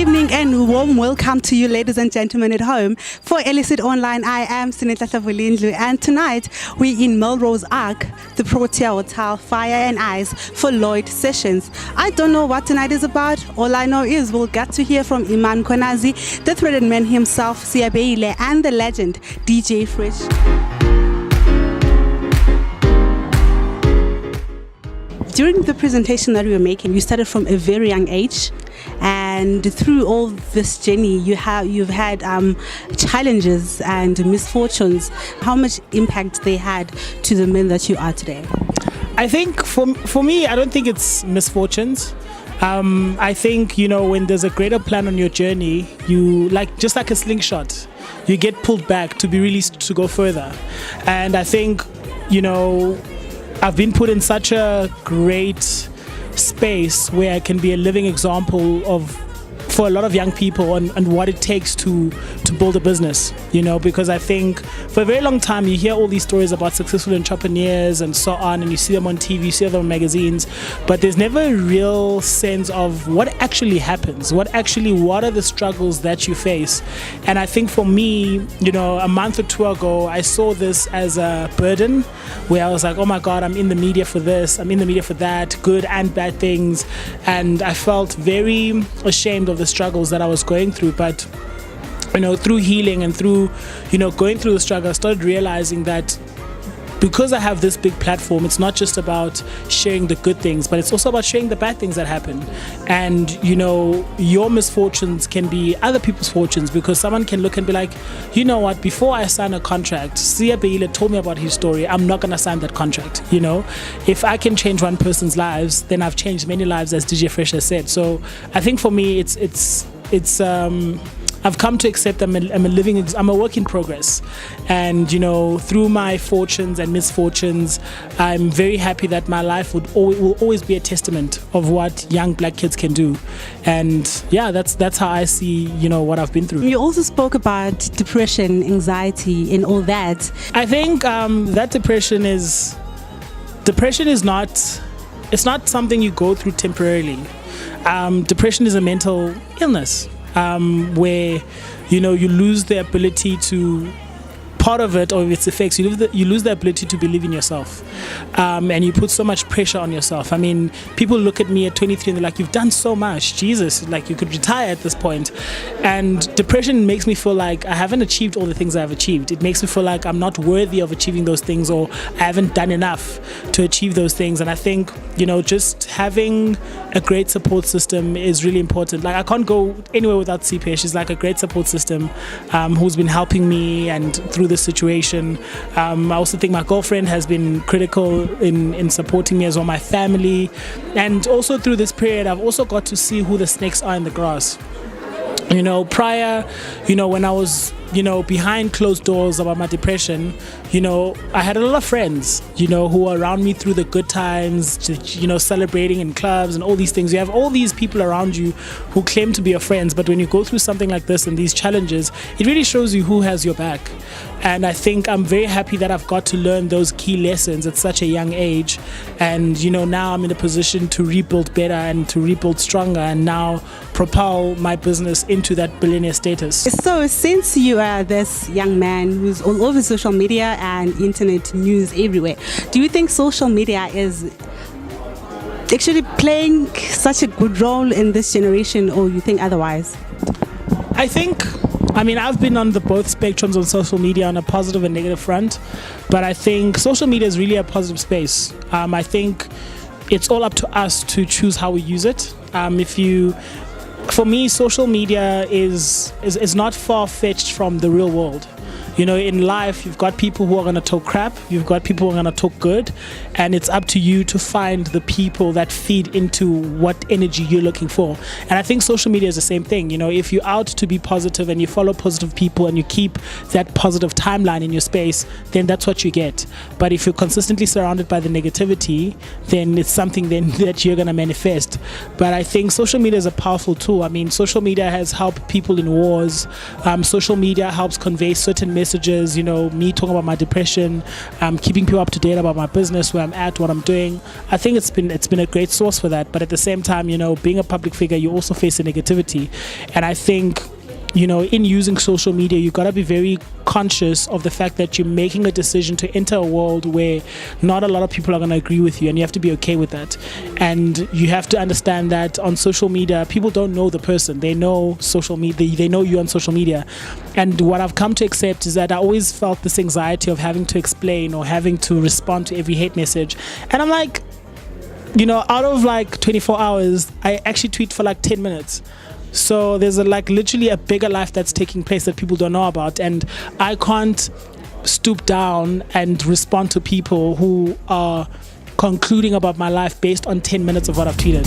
Evening and warm welcome to you, ladies and gentlemen at home. For Illicit Online, I am Sinetla Vulindlu, and tonight we're in Melrose Arc, the Protea Hotel, Fire and Ice for Loyd sessions. I don't know what tonight is about. All I know is we'll get to hear from Iman, the threaded man himself, Siya Beyile, and the legend DJ Fresh. During the presentation that we were making, you started from a very young age, and through all this journey, you've had challenges and misfortunes. How much impact they had to the men that you are today? I think for me, I don't think it's misfortunes. I think, when there's a greater plan on your journey, just like a slingshot, you get pulled back to be released to go further. And I think, I've been put in such a great space where I can be a living example for a lot of young people and what it takes to build a business, because I think for a very long time you hear all these stories about successful entrepreneurs and so on, and you see them on TV, you see them on magazines, but there's never a real sense of what actually happens, what are the struggles that you face. And I think for me, a month or two ago, I saw this as a burden where I was like, oh my God, I'm in the media for this, I'm in the media for that, good and bad things. And I felt very ashamed of the struggles that I was going through. But through healing and through going through the struggle, I started realizing that because I have this big platform, it's not just about sharing the good things, but it's also about sharing the bad things that happen. And your misfortunes can be other people's fortunes, because someone can look and be like, you know what, before I sign a contract, Siya Beyile told me about his story, I'm not going to sign that contract. If I can change one person's lives, then I've changed many lives, as DJ Fresh has said. So I think for me, it's I've come to accept I'm a work in progress. And, through my fortunes and misfortunes, I'm very happy that my life will always be a testament of what young black kids can do. And yeah, that's how I see, what I've been through. You also spoke about depression, anxiety, and all that. I think that depression is not, it's not something you go through temporarily. Depression is a mental illness. Where you lose the ability to, part of it or its effects, you lose the ability to believe in yourself, and you put so much pressure on yourself. I mean, people look at me at 23 and they're like, you've done so much, Jesus, like you could retire at this point. And depression makes me feel like I haven't achieved all the things I've achieved. It makes me feel like I'm not worthy of achieving those things, or I haven't done enough to achieve those things. And I think just having a great support system is really important. Like, I can't go anywhere without CP. She's like a great support system, who's been helping me and through this situation. I also think my girlfriend has been critical in supporting me as well, my family. And also through this period, I've also got to see who the snakes are in the grass. Prior, when I was, behind closed doors about my depression, I had a lot of friends, who were around me through the good times, celebrating in clubs and all these things. You have all these people around you who claim to be your friends, but when you go through something like this and these challenges, it really shows you who has your back. And I think I'm very happy that I've got to learn those key lessons at such a young age. And, now I'm in a position to rebuild better and to rebuild stronger, and now propel my business into that billionaire status. So since you are this young man who's all over social media and internet news everywhere, do you think social media is actually playing such a good role in this generation, or you think otherwise? I've been on both spectrums on social media, on a positive and negative front, but I think social media is really a positive space. I think it's all up to us to choose how we use it. For me, social media is not far-fetched from the real world. In life, you've got people who are going to talk crap, you've got people who are going to talk good, and it's up to you to find the people that feed into what energy you're looking for. And I think social media is the same thing. If you're out to be positive and you follow positive people and you keep that positive timeline in your space, then that's what you get. But if you're consistently surrounded by the negativity, then it's something then that you're going to manifest. But I think social media is a powerful tool. Social media has helped people in wars. Social media helps convey certain messages, me talking about my depression, keeping people up to date about my business, where I'm at, what I'm doing. I think it's been a great source for that. But at the same time, being a public figure, you also face the negativity. And I think, in using social media, you got to be very conscious of the fact that you're making a decision to enter a world where not a lot of people are going to agree with you, and you have to be okay with that. And you have to understand that on social media, people don't know the person. They know social media. They know you on social media. And what I've come to accept is that I always felt this anxiety of having to explain or having to respond to every hate message. And I'm like, out of like 24 hours, I actually tweet for like 10 minutes. So there's literally a bigger life that's taking place that people don't know about, and I can't stoop down and respond to people who are concluding about my life based on 10 minutes of what I've tweeted.